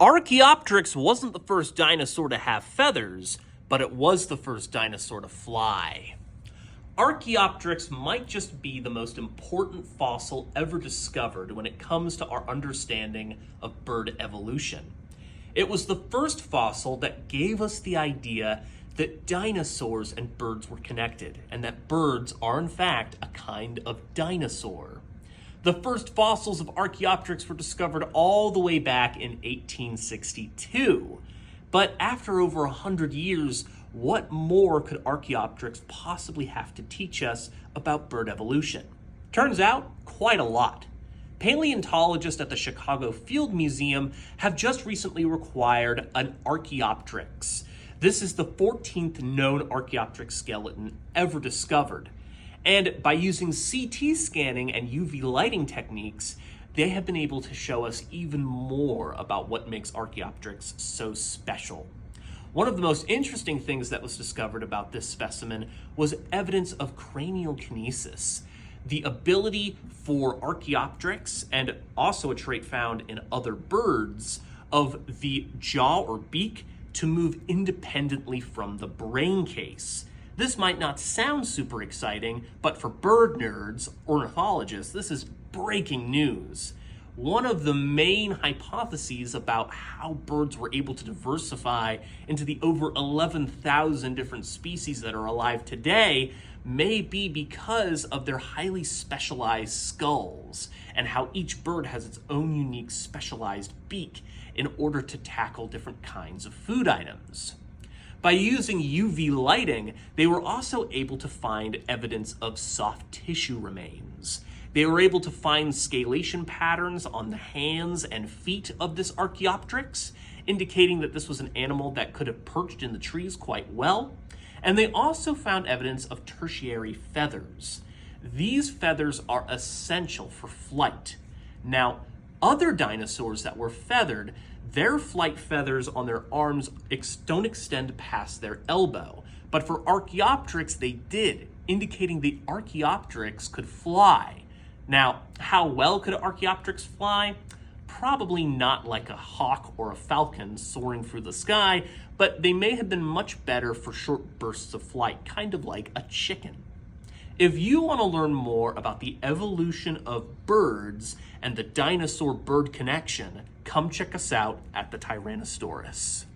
Archaeopteryx wasn't the first dinosaur to have feathers, but it was the first dinosaur to fly. Archaeopteryx might just be the most important fossil ever discovered when it comes to our understanding of bird evolution. It was the first fossil that gave us the idea that dinosaurs and birds were connected, and that birds are in fact a kind of dinosaur. The first fossils of Archaeopteryx were discovered all the way back in 1862. But after over 100 years, what more could Archaeopteryx possibly have to teach us about bird evolution? Turns out, quite a lot. Paleontologists at the Chicago Field Museum have just recently acquired an Archaeopteryx. This is the 14th known Archaeopteryx skeleton ever discovered. And by using CT scanning and UV lighting techniques, they have been able to show us even more about what makes Archaeopteryx so special. One of the most interesting things that was discovered about this specimen was evidence of craniokinesis, the ability for Archaeopteryx, and also a trait found in other birds, of the jaw or beak to move independently from the brain case. This might not sound super exciting, but for bird nerds, ornithologists, this is breaking news. One of the main hypotheses about how birds were able to diversify into the over 11,000 different species that are alive today may be because of their highly specialized skulls and how each bird has its own unique specialized beak in order to tackle different kinds of food items. By using UV lighting, they were also able to find evidence of soft tissue remains. They were able to find scalation patterns on the hands and feet of this Archaeopteryx, indicating that this was an animal that could have perched in the trees quite well. And they also found evidence of tertiary feathers. These feathers are essential for flight. Now, other dinosaurs that were feathered, their flight feathers on their arms don't extend past their elbow. But for Archaeopteryx, they did, indicating the Archaeopteryx could fly. Now, how well could Archaeopteryx fly? Probably not like a hawk or a falcon soaring through the sky, but they may have been much better for short bursts of flight, kind of like a chicken. If you want to learn more about the evolution of birds and the dinosaur-bird connection, come check us out at the Tyrannosaurus.